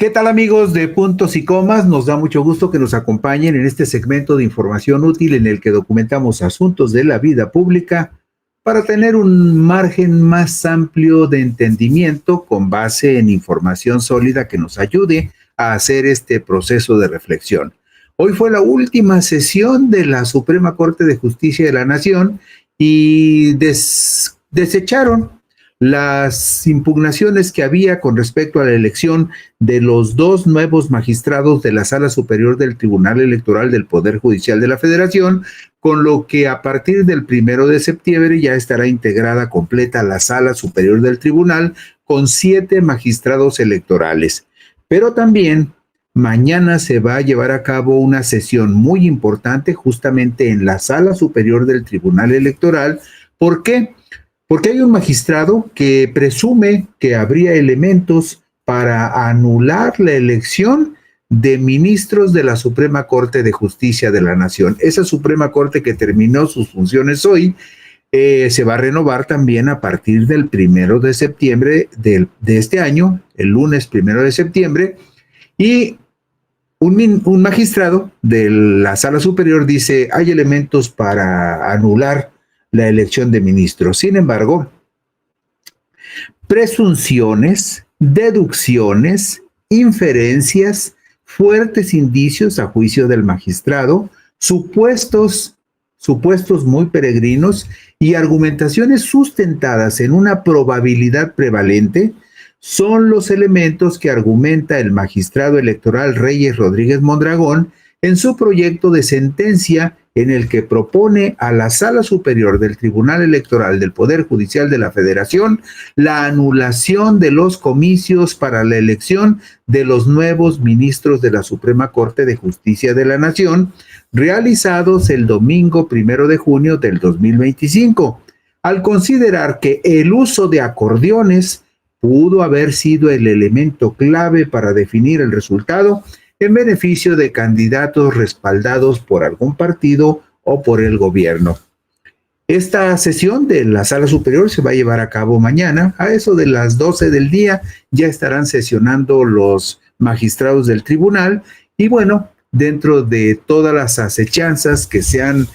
¿Qué tal, amigos de Puntos y Comas? Nos da mucho gusto que nos acompañen en este segmento de información útil en el que documentamos asuntos de la vida pública para tener un margen más amplio de entendimiento con base en información sólida que nos ayude a hacer este proceso de reflexión. Hoy fue la última sesión de la Suprema Corte de Justicia de la Nación y desecharon las impugnaciones que había con respecto a la elección de los dos nuevos magistrados de la Sala Superior del Tribunal Electoral del Poder Judicial de la Federación, con lo que a partir del 1 de septiembre ya estará integrada completa la Sala Superior del Tribunal con 7 magistrados electorales. Pero también mañana se va a llevar a cabo una sesión muy importante justamente en la Sala Superior del Tribunal Electoral. ¿Por qué? Porque hay un magistrado que presume que habría elementos para anular la elección de ministros de la Suprema Corte de Justicia de la Nación. Esa Suprema Corte que terminó sus funciones hoy, se va a renovar también a partir del 1 de septiembre de este año, el lunes 1 de septiembre, y un magistrado de la Sala Superior dice, hay elementos para anular la elección de ministros. Sin embargo, presunciones, deducciones, inferencias, fuertes indicios a juicio del magistrado, supuestos muy peregrinos y argumentaciones sustentadas en una probabilidad prevalente son los elementos que argumenta el magistrado electoral Reyes Rodríguez Mondragón en su proyecto de sentencia en el que propone a la Sala Superior del Tribunal Electoral del Poder Judicial de la Federación la anulación de los comicios para la elección de los nuevos ministros de la Suprema Corte de Justicia de la Nación, realizados el domingo 1 de junio del 2025, al considerar que el uso de acordeones pudo haber sido el elemento clave para definir el resultado en beneficio de candidatos respaldados por algún partido o por el gobierno. Esta sesión de la Sala Superior se va a llevar a cabo mañana. A eso de las 12 del día ya estarán sesionando los magistrados del tribunal y bueno, dentro de todas las acechanzas que se han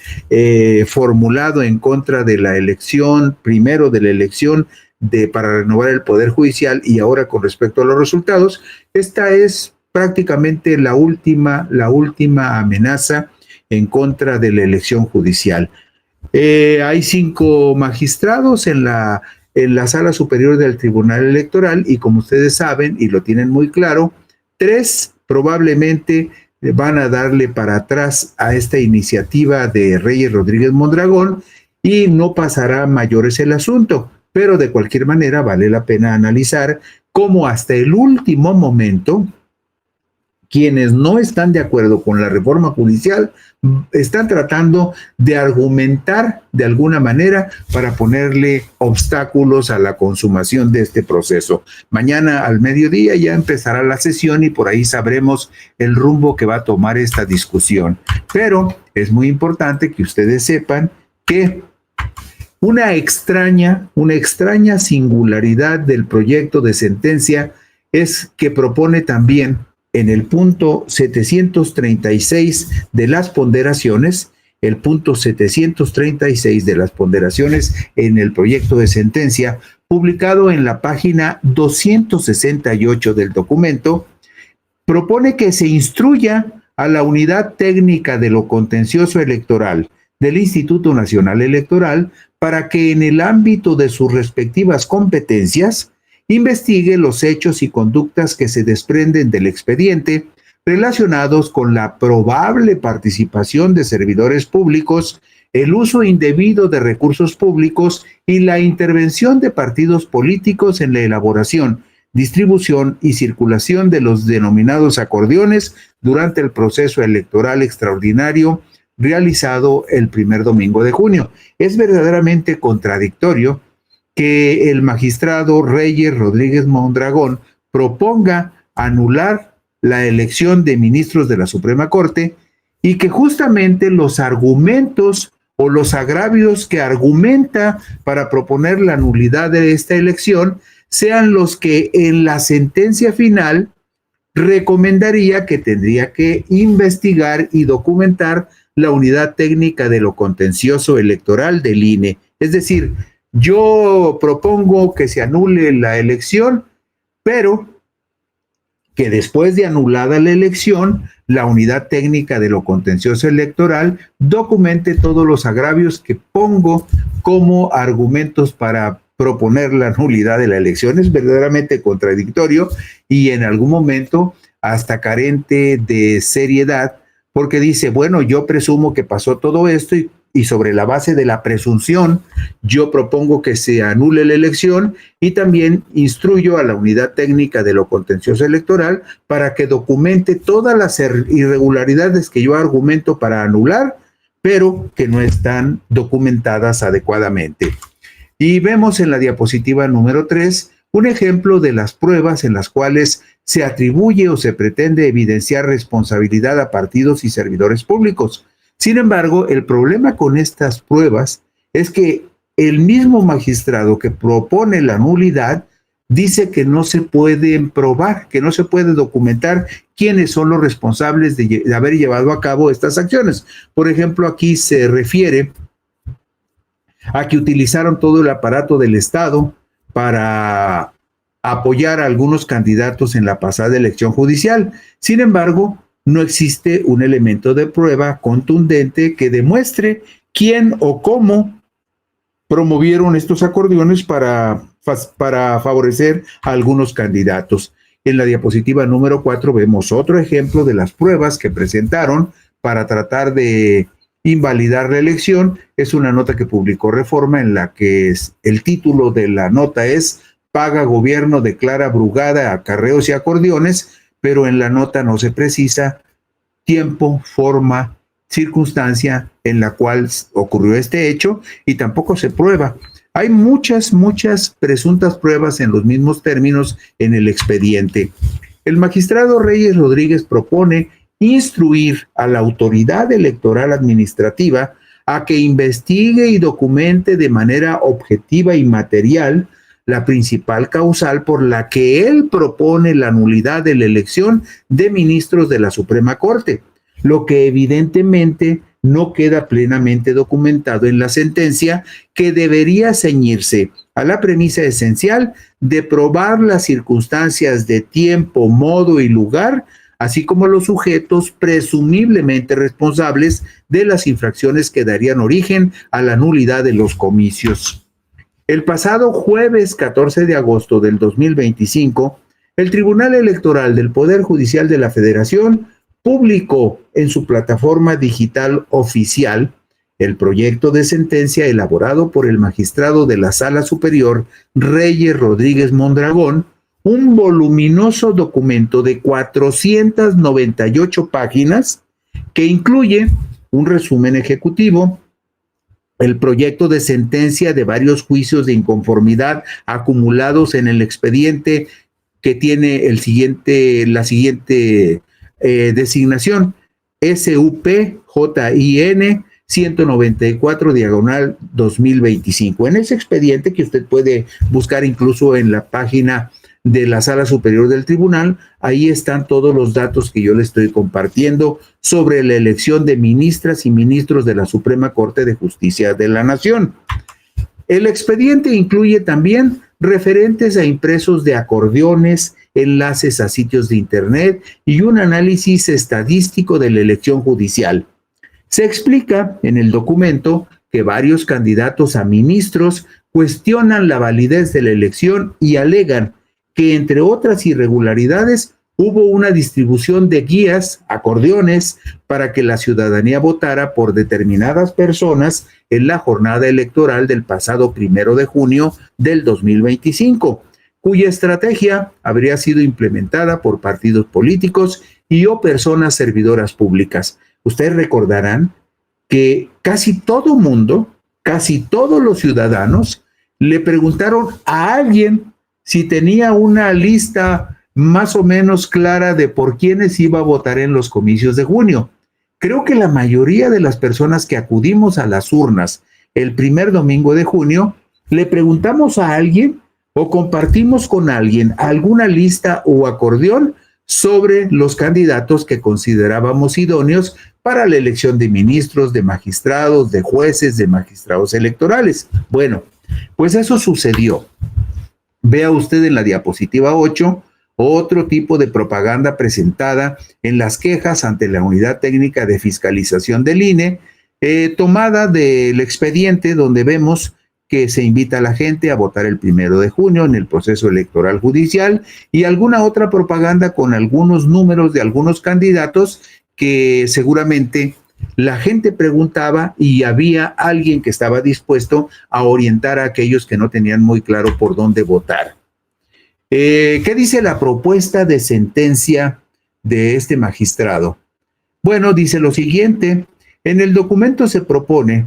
formulado en contra de la elección, primero de la elección para renovar el Poder Judicial y ahora con respecto a los resultados, esta es prácticamente la última amenaza en contra de la elección judicial. Hay 5 magistrados en la Sala Superior del Tribunal Electoral y como ustedes saben y lo tienen muy claro, 3 probablemente van a darle para atrás a esta iniciativa de Reyes Rodríguez Mondragón y no pasará a mayores el asunto, pero de cualquier manera vale la pena analizar cómo hasta el último momento quienes no están de acuerdo con la reforma judicial están tratando de argumentar de alguna manera para ponerle obstáculos a la consumación de este proceso. Mañana al mediodía ya empezará la sesión y por ahí sabremos el rumbo que va a tomar esta discusión. Pero es muy importante que ustedes sepan que una extraña singularidad del proyecto de sentencia es que propone también en el punto 736 de las ponderaciones, el punto 736 de las ponderaciones en el proyecto de sentencia, publicado en la página 268 del documento, propone que se instruya a la Unidad Técnica de lo Contencioso Electoral del Instituto Nacional Electoral para que en el ámbito de sus respectivas competencias investigue los hechos y conductas que se desprenden del expediente relacionados con la probable participación de servidores públicos, el uso indebido de recursos públicos y la intervención de partidos políticos en la elaboración, distribución y circulación de los denominados acordeones durante el proceso electoral extraordinario realizado el primer domingo de junio. Es verdaderamente contradictorio que el magistrado Reyes Rodríguez Mondragón proponga anular la elección de ministros de la Suprema Corte y que justamente los argumentos o los agravios que argumenta para proponer la nulidad de esta elección sean los que en la sentencia final recomendaría que tendría que investigar y documentar la unidad técnica de lo contencioso electoral del INE. Es decir, yo propongo que se anule la elección, pero que después de anulada la elección, la unidad técnica de lo contencioso electoral documente todos los agravios que pongo como argumentos para proponer la nulidad de la elección. Es verdaderamente contradictorio y en algún momento hasta carente de seriedad, porque dice, bueno, yo presumo que pasó todo esto y sobre la base de la presunción, yo propongo que se anule la elección y también instruyo a la unidad técnica de lo contencioso electoral para que documente todas las irregularidades que yo argumento para anular, pero que no están documentadas adecuadamente. Y vemos en la diapositiva número 3 un ejemplo de las pruebas en las cuales se atribuye o se pretende evidenciar responsabilidad a partidos y servidores públicos. Sin embargo, el problema con estas pruebas es que el mismo magistrado que propone la nulidad dice que no se pueden probar, que no se puede documentar quiénes son los responsables de haber llevado a cabo estas acciones. Por ejemplo, aquí se refiere a que utilizaron todo el aparato del Estado para apoyar a algunos candidatos en la pasada elección judicial. Sin embargo, no existe un elemento de prueba contundente que demuestre quién o cómo promovieron estos acordeones para favorecer a algunos candidatos. En la diapositiva número 4 vemos otro ejemplo de las pruebas que presentaron para tratar de invalidar la elección. Es una nota que publicó Reforma en la que el título de la nota es Paga Gobierno declara brugada, acarreos y acordeones, pero en la nota no se precisa tiempo, forma, circunstancia en la cual ocurrió este hecho y tampoco se prueba. Hay muchas presuntas pruebas en los mismos términos en el expediente. El magistrado Reyes Rodríguez propone instruir a la autoridad electoral administrativa a que investigue y documente de manera objetiva y material la principal causal por la que él propone la nulidad de la elección de ministros de la Suprema Corte, lo que evidentemente no queda plenamente documentado en la sentencia, que debería ceñirse a la premisa esencial de probar las circunstancias de tiempo, modo y lugar, así como los sujetos presumiblemente responsables de las infracciones que darían origen a la nulidad de los comicios. El pasado jueves 14 de agosto del 2025, el Tribunal Electoral del Poder Judicial de la Federación publicó en su plataforma digital oficial el proyecto de sentencia elaborado por el magistrado de la Sala Superior Reyes Rodríguez Mondragón, un voluminoso documento de 498 páginas que incluye un resumen ejecutivo, el proyecto de sentencia de varios juicios de inconformidad acumulados en el expediente que tiene la siguiente designación, SUP-JIN 194/2025. En ese expediente, que usted puede buscar incluso en la página de la Sala Superior del Tribunal, ahí están todos los datos que yo le estoy compartiendo sobre la elección de ministras y ministros de la Suprema Corte de Justicia de la Nación. El expediente incluye también referentes a impresos de acordeones, enlaces a sitios de internet y un análisis estadístico de la elección judicial. Se explica en el documento que varios candidatos a ministros cuestionan la validez de la elección y alegan que, entre otras irregularidades, hubo una distribución de guías, acordeones, para que la ciudadanía votara por determinadas personas en la jornada electoral del pasado 1 de junio del 2025, cuya estrategia habría sido implementada por partidos políticos y o personas servidoras públicas. Ustedes recordarán que casi todo mundo, casi todos los ciudadanos, le preguntaron a alguien si tenía una lista más o menos clara de por quiénes iba a votar en los comicios de junio. Creo que la mayoría de las personas que acudimos a las urnas el primer domingo de junio, le preguntamos a alguien o compartimos con alguien alguna lista o acordeón sobre los candidatos que considerábamos idóneos para la elección de ministros, de magistrados, de jueces, de magistrados electorales. Bueno, pues eso sucedió. Vea usted en la diapositiva 8 otro tipo de propaganda presentada en las quejas ante la Unidad Técnica de Fiscalización del INE, tomada del expediente donde vemos que se invita a la gente a votar el 1 de junio en el proceso electoral judicial, y alguna otra propaganda con algunos números de algunos candidatos que seguramente la gente preguntaba y había alguien que estaba dispuesto a orientar a aquellos que no tenían muy claro por dónde votar. ¿Qué dice la propuesta de sentencia de este magistrado? Bueno, dice lo siguiente: en el documento se propone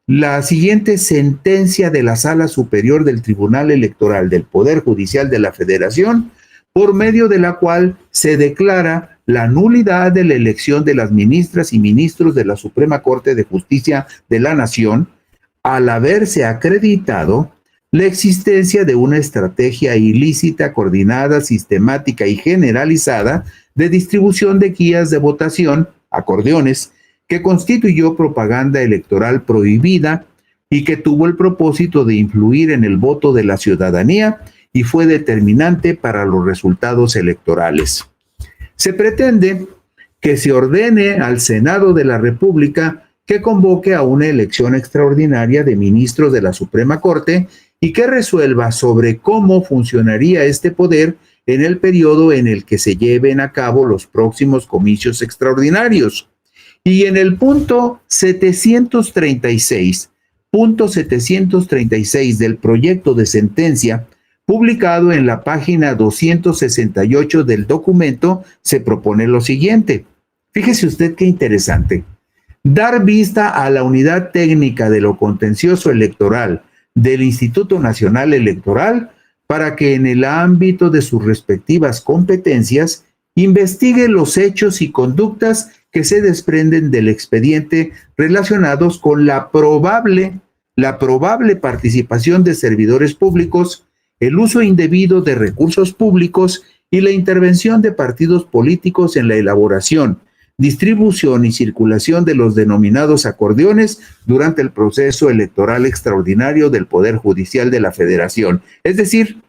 la siguiente sentencia de la Sala Superior del Tribunal Electoral del Poder Judicial de la Federación, por medio de la cual se declara la nulidad de la elección de las ministras y ministros de la Suprema Corte de Justicia de la Nación, al haberse acreditado la existencia de una estrategia ilícita, coordinada, sistemática y generalizada de distribución de guías de votación, acordeones, que constituyó propaganda electoral prohibida y que tuvo el propósito de influir en el voto de la ciudadanía y fue determinante para los resultados electorales. Se pretende que se ordene al Senado de la República que convoque a una elección extraordinaria de ministros de la Suprema Corte y que resuelva sobre cómo funcionaría este poder en el periodo en el que se lleven a cabo los próximos comicios extraordinarios. Y en el punto 736 del proyecto de sentencia, publicado en la página 268 del documento, se propone lo siguiente. Fíjese usted qué interesante. Dar vista a la Unidad Técnica de lo Contencioso Electoral del Instituto Nacional Electoral para que en el ámbito de sus respectivas competencias investigue los hechos y conductas que se desprenden del expediente relacionados con la probable participación de servidores públicos, el uso indebido de recursos públicos y la intervención de partidos políticos en la elaboración, distribución y circulación de los denominados acordeones durante el proceso electoral extraordinario del Poder Judicial de la Federación. Es decir,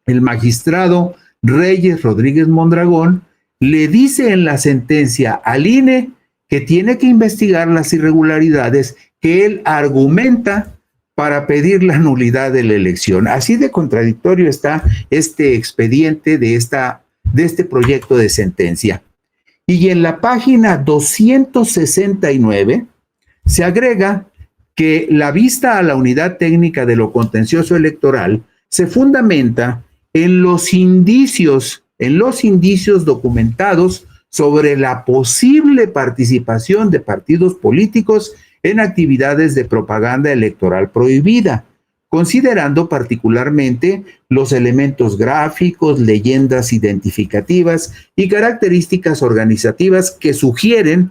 el magistrado Reyes Rodríguez Mondragón le dice en la sentencia al INE que tiene que investigar las irregularidades que él argumenta para pedir la nulidad de la elección. Así de contradictorio está este expediente de este proyecto de sentencia. Y en la página 269 se agrega que la vista a la Unidad Técnica de lo Contencioso Electoral se fundamenta en los indicios documentados sobre la posible participación de partidos políticos en actividades de propaganda electoral prohibida, considerando particularmente los elementos gráficos, leyendas identificativas y características organizativas que sugieren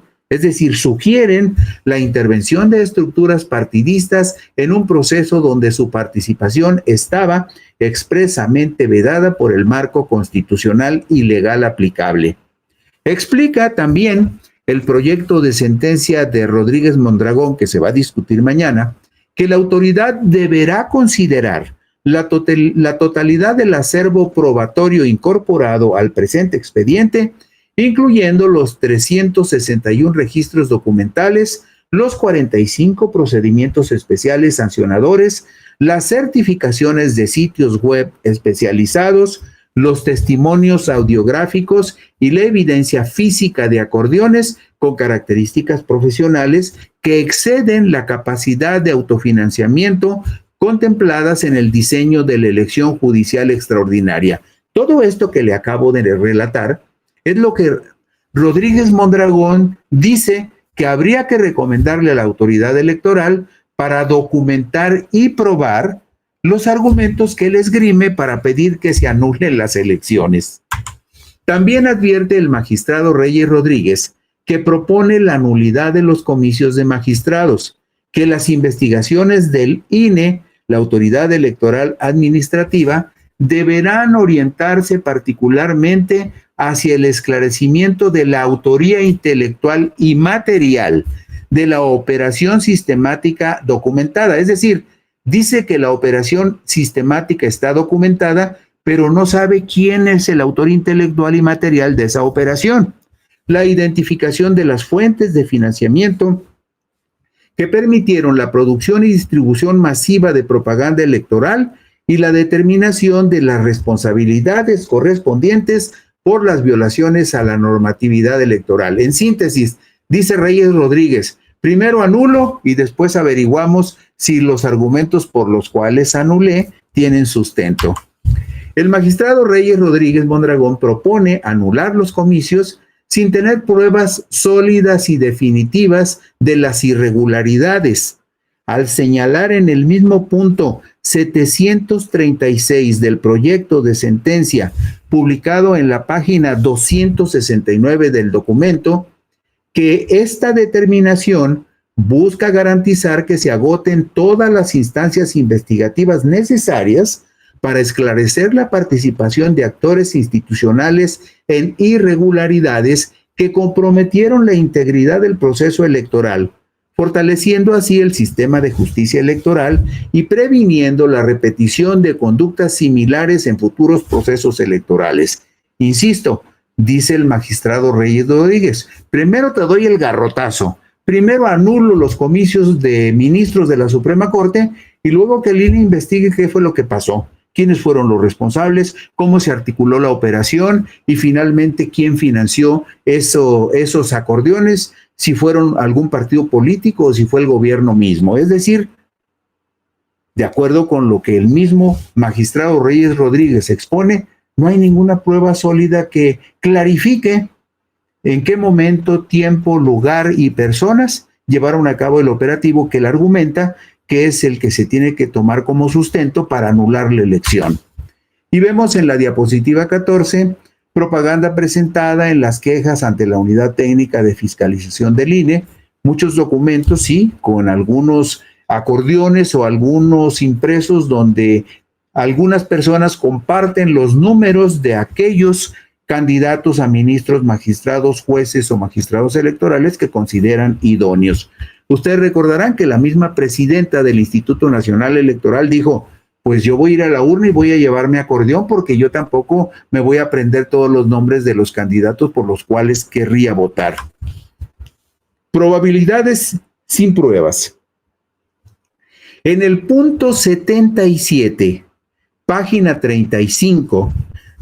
la intervención de estructuras partidistas en un proceso donde su participación estaba expresamente vedada por el marco constitucional y legal aplicable. Explica también el proyecto de sentencia de Rodríguez Mondragón, que se va a discutir mañana, que la autoridad deberá considerar la totalidad del acervo probatorio incorporado al presente expediente, incluyendo los 361 registros documentales, los 45 procedimientos especiales sancionadores, las certificaciones de sitios web especializados, los testimonios audiográficos y la evidencia física de acordeones con características profesionales que exceden la capacidad de autofinanciamiento contempladas en el diseño de la elección judicial extraordinaria. Todo esto que le acabo de relatar es lo que Rodríguez Mondragón dice que habría que recomendarle a la autoridad electoral para documentar y probar los argumentos que él esgrime para pedir que se anulen las elecciones. También advierte el magistrado Reyes Rodríguez que propone la nulidad de los comicios de magistrados, que las investigaciones del INE, la Autoridad Electoral Administrativa, deberán orientarse particularmente hacia el esclarecimiento de la autoría intelectual y material de la operación sistemática documentada. Es decir, dice que la operación sistemática está documentada, pero no sabe quién es el autor intelectual y material de esa operación. La identificación de las fuentes de financiamiento que permitieron la producción y distribución masiva de propaganda electoral y la determinación de las responsabilidades correspondientes por las violaciones a la normatividad electoral. En síntesis, dice Reyes Rodríguez, primero anulo y después averiguamos si los argumentos por los cuales anulé tienen sustento. El magistrado Reyes Rodríguez Mondragón propone anular los comicios sin tener pruebas sólidas y definitivas de las irregularidades, al señalar en el mismo punto 736 del proyecto de sentencia publicado en la página 269 del documento, que esta determinación busca garantizar que se agoten todas las instancias investigativas necesarias para esclarecer la participación de actores institucionales en irregularidades que comprometieron la integridad del proceso electoral, fortaleciendo así el sistema de justicia electoral y previniendo la repetición de conductas similares en futuros procesos electorales. Insisto, dice el magistrado Reyes Rodríguez, primero te doy el garrotazo, primero anulo los comicios de ministros de la Suprema Corte y luego que el INE investigue qué fue lo que pasó, quiénes fueron los responsables, cómo se articuló la operación y finalmente quién financió esos acordeones, si fueron algún partido político o si fue el gobierno mismo. Es decir, de acuerdo con lo que el mismo magistrado Reyes Rodríguez expone, no hay ninguna prueba sólida que clarifique en qué momento, tiempo, lugar y personas llevaron a cabo el operativo que él argumenta que es el que se tiene que tomar como sustento para anular la elección. Y vemos en la diapositiva 14 propaganda presentada en las quejas ante la Unidad Técnica de Fiscalización del INE, muchos documentos, sí, con algunos acordeones o algunos impresos donde algunas personas comparten los números de aquellos candidatos a ministros, magistrados, jueces o magistrados electorales que consideran idóneos. Ustedes recordarán que la misma presidenta del Instituto Nacional Electoral dijo, pues yo voy a ir a la urna y voy a llevarme acordeón porque yo tampoco me voy a aprender todos los nombres de los candidatos por los cuales querría votar. Probabilidades sin pruebas. En el punto 77, página 35,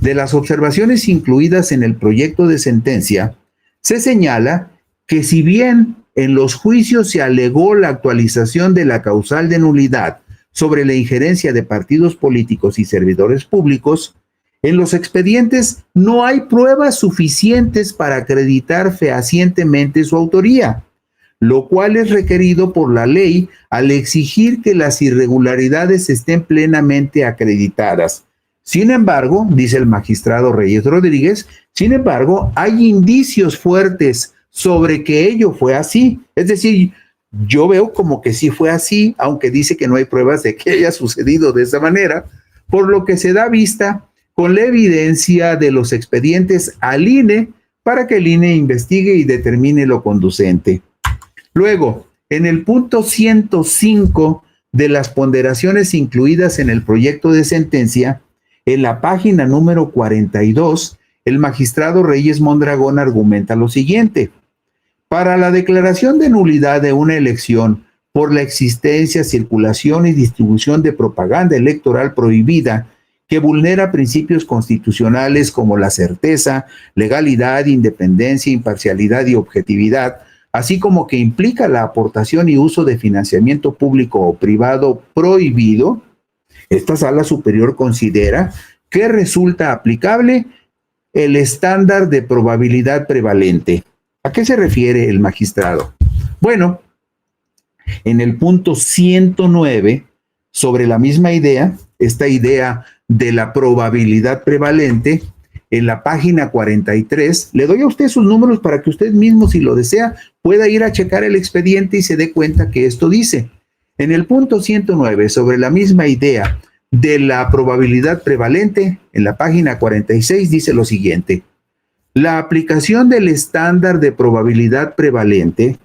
de las observaciones incluidas en el proyecto de sentencia, se señala que si bien en los juicios se alegó la actualización de la causal de nulidad sobre la injerencia de partidos políticos y servidores públicos, en los expedientes no hay pruebas suficientes para acreditar fehacientemente su autoría, lo cual es requerido por la ley al exigir que las irregularidades estén plenamente acreditadas. Sin embargo, dice el magistrado Reyes Rodríguez, sin embargo, hay indicios fuertes sobre que ello fue así. Es decir, yo veo como que sí fue así, aunque dice que no hay pruebas de que haya sucedido de esa manera, por lo que se da vista con la evidencia de los expedientes al INE para que el INE investigue y determine lo conducente. Luego, en el punto 105 de las ponderaciones incluidas en el proyecto de sentencia, en la página número 42, el magistrado Reyes Mondragón argumenta lo siguiente. Para la declaración de nulidad de una elección por la existencia, circulación y distribución de propaganda electoral prohibida que vulnera principios constitucionales como la certeza, legalidad, independencia, imparcialidad y objetividad, así como que implica la aportación y uso de financiamiento público o privado prohibido, esta sala superior considera que resulta aplicable el estándar de probabilidad prevalente. ¿A qué se refiere el magistrado? Bueno, en el punto 109, sobre la misma idea, esta idea de la probabilidad prevalente, en la página 43, le doy a usted sus números para que usted mismo, si lo desea, pueda ir a checar el expediente y se dé cuenta que esto dice. En el punto 109, sobre la misma idea de la probabilidad prevalente, en la página 46 dice lo siguiente. La aplicación del estándar de probabilidad prevalente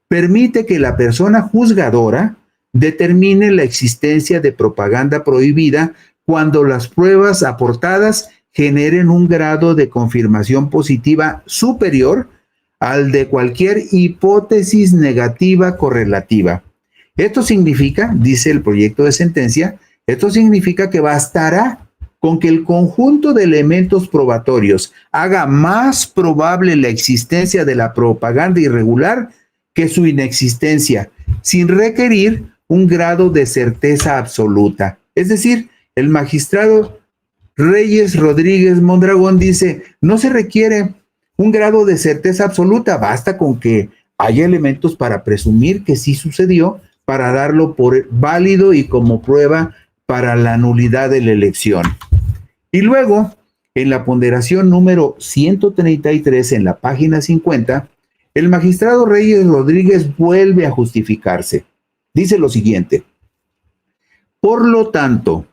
permite que la persona juzgadora determine la existencia de propaganda prohibida cuando las pruebas aportadas generen un grado de confirmación positiva superior al de cualquier hipótesis negativa correlativa. Esto significa, dice el proyecto de sentencia, esto significa que bastará con que el conjunto de elementos probatorios haga más probable la existencia de la propaganda irregular que su inexistencia, sin requerir un grado de certeza absoluta. Es decir, el magistrado Reyes Rodríguez Mondragón dice, no se requiere un grado de certeza absoluta, basta con que haya elementos para presumir que sí sucedió, para darlo por válido y como prueba para la nulidad de la elección. Y luego, en la ponderación número 133, en la página 50, el magistrado Reyes Rodríguez vuelve a justificarse. Dice lo siguiente: por lo tanto,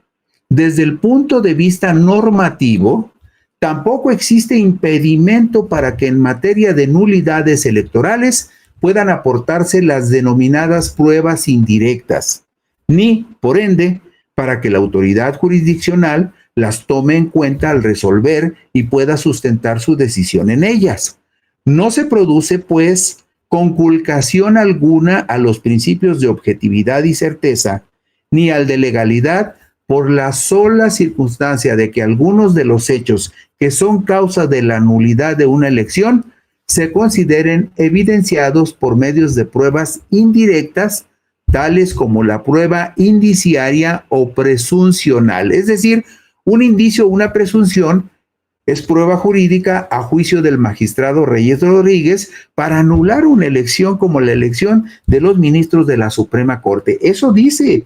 desde el punto de vista normativo, tampoco existe impedimento para que en materia de nulidades electorales puedan aportarse las denominadas pruebas indirectas, ni, por ende, para que la autoridad jurisdiccional las tome en cuenta al resolver y pueda sustentar su decisión en ellas. No se produce, pues, conculcación alguna a los principios de objetividad y certeza, ni al de legalidad, por la sola circunstancia de que algunos de los hechos que son causa de la nulidad de una elección se consideren evidenciados por medios de pruebas indirectas, tales como la prueba indiciaria o presuncional. Es decir, un indicio o una presunción es prueba jurídica a juicio del magistrado Reyes Rodríguez para anular una elección como la elección de los ministros de la Suprema Corte. Eso dice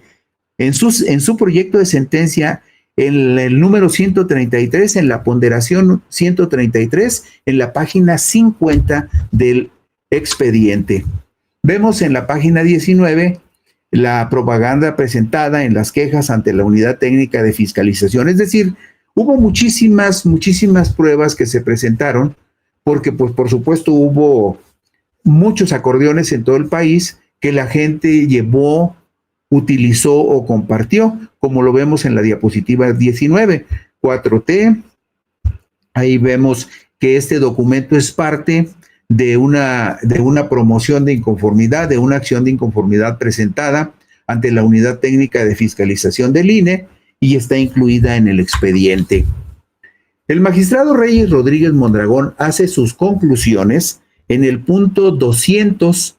en su proyecto de sentencia, en el número 133, en la ponderación 133, en la página 50 del expediente. Vemos en la página 19 la propaganda presentada en las quejas ante la Unidad Técnica de Fiscalización. Es decir, hubo muchísimas pruebas que se presentaron, porque pues por supuesto hubo muchos acordeones en todo el país que la gente llevó, utilizó o compartió, como lo vemos en la diapositiva 19, 4T. Ahí vemos que este documento es parte de una promoción de inconformidad, de una acción de inconformidad presentada ante la Unidad Técnica de Fiscalización del INE y está incluida en el expediente. El magistrado Reyes Rodríguez Mondragón hace sus conclusiones en el punto 200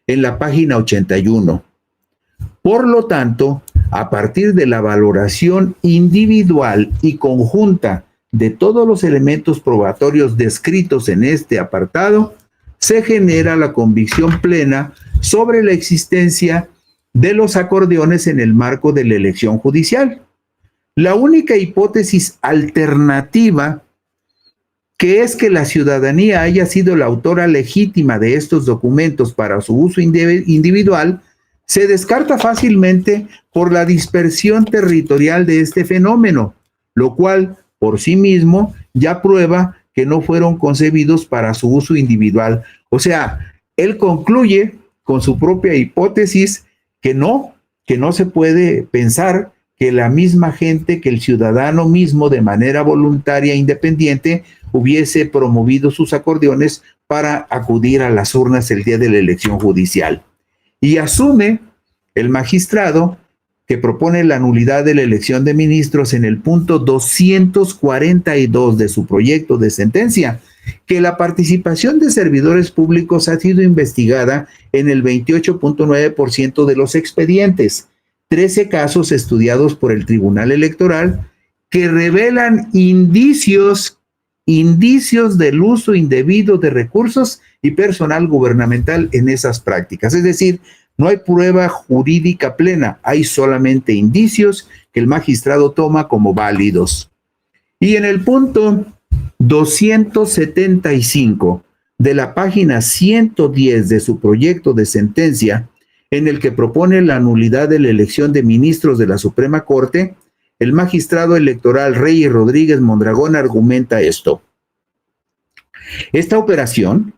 en la página 81. Por lo tanto, a partir de la valoración individual y conjunta de todos los elementos probatorios descritos en este apartado, se genera la convicción plena sobre la existencia de los acordeones en el marco de la elección judicial. La única hipótesis alternativa, que es que la ciudadanía haya sido la autora legítima de estos documentos para su uso individual, se descarta fácilmente por la dispersión territorial de este fenómeno, lo cual por sí mismo ya prueba que no fueron concebidos para su uso individual. O sea, él concluye con su propia hipótesis que no se puede pensar que la misma gente, que el ciudadano mismo de manera voluntaria e independiente hubiese promovido sus acordeones para acudir a las urnas el día de la elección judicial. Y asume el magistrado que propone la nulidad de la elección de ministros en el punto 242 de su proyecto de sentencia, que la participación de servidores públicos ha sido investigada en el 28.9% de los expedientes, 13 casos estudiados por el Tribunal Electoral que revelan indicios del uso indebido de recursos y personal gubernamental en esas prácticas. Es decir, no hay prueba jurídica plena, hay solamente indicios que el magistrado toma como válidos. Y en el punto 275 de la página 110 de su proyecto de sentencia, en el que propone la nulidad de la elección de ministros de la Suprema Corte, el magistrado electoral Reyes Rodríguez Mondragón argumenta esto. Esta operación,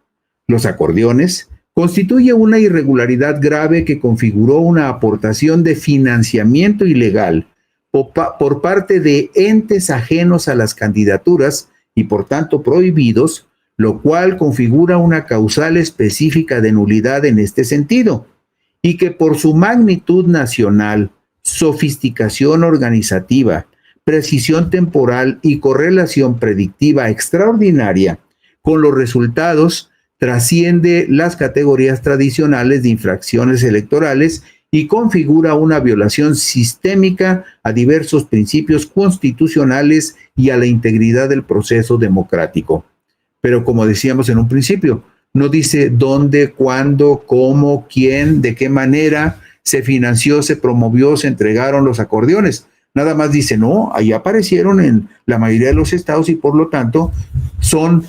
los acordeones, constituye una irregularidad grave que configuró una aportación de financiamiento ilegal por parte de entes ajenos a las candidaturas y por tanto prohibidos, lo cual configura una causal específica de nulidad en este sentido, y que por su magnitud nacional, sofisticación organizativa, precisión temporal y correlación predictiva extraordinaria con los resultados, trasciende las categorías tradicionales de infracciones electorales y configura una violación sistémica a diversos principios constitucionales y a la integridad del proceso democrático. Pero como decíamos en un principio, no dice dónde, cuándo, cómo, quién, de qué manera se financió, se promovió, se entregaron los acordeones. Nada más dice, no, ahí aparecieron en la mayoría de los estados y por lo tanto son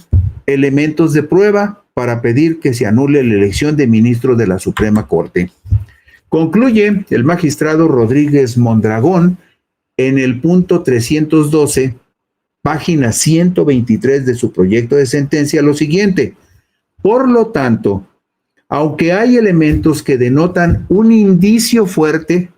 elementos de prueba para pedir que se anule la elección de ministros de la Suprema Corte. Concluye el magistrado Rodríguez Mondragón en el punto 312, página 123 de su proyecto de sentencia, lo siguiente: por lo tanto, aunque hay elementos que denotan un indicio fuerte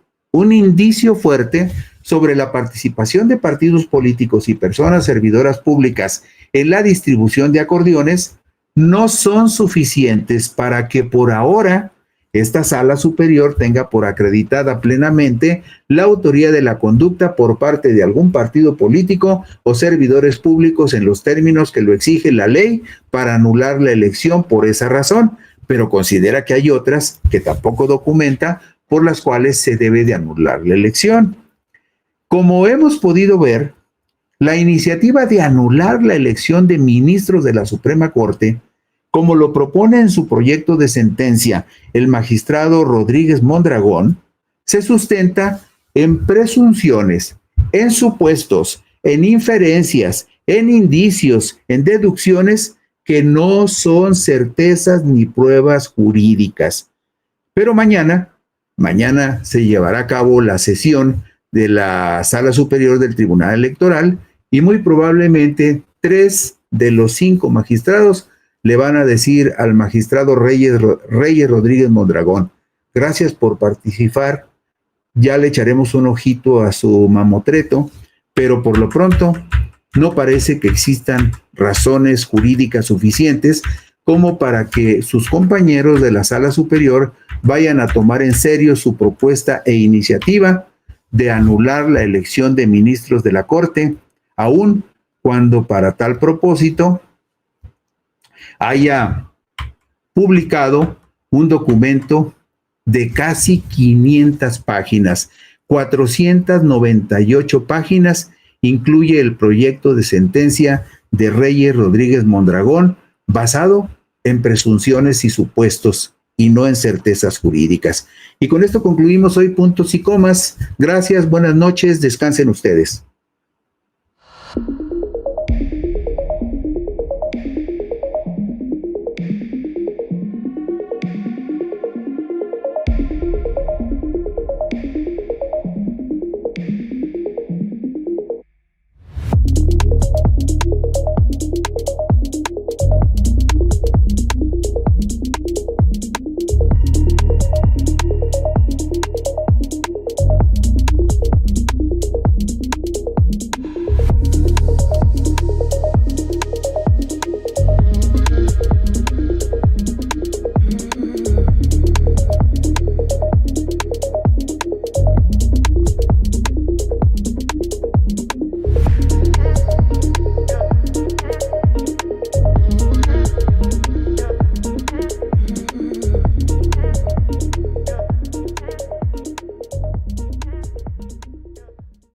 sobre la participación de partidos políticos y personas servidoras públicas en la distribución de acordeones, no son suficientes para que por ahora esta sala superior tenga por acreditada plenamente la autoría de la conducta por parte de algún partido político o servidores públicos en los términos que lo exige la ley para anular la elección por esa razón, pero considera que hay otras que tampoco documenta por las cuales se debe de anular la elección. Como hemos podido ver, la iniciativa de anular la elección de ministros de la Suprema Corte, como lo propone en su proyecto de sentencia el magistrado Rodríguez Mondragón, se sustenta en presunciones, en supuestos, en inferencias, en indicios, en deducciones que no son certezas ni pruebas jurídicas. Pero mañana se llevará a cabo la sesión de la Sala Superior del Tribunal Electoral y muy probablemente 3 de los 5 magistrados le van a decir al magistrado Reyes Rodríguez Mondragón: gracias por participar, ya le echaremos un ojito a su mamotreto, pero por lo pronto no parece que existan razones jurídicas suficientes como para que sus compañeros de la Sala Superior vayan a tomar en serio su propuesta e iniciativa de anular la elección de ministros de la Corte, aun cuando para tal propósito haya publicado un documento de casi 500 páginas, 498 páginas, incluye el proyecto de sentencia de Reyes Rodríguez Mondragón, basado en presunciones y supuestos y no en certezas jurídicas. Y con esto concluimos hoy Puntos y Comas. Gracias, buenas noches, descansen ustedes.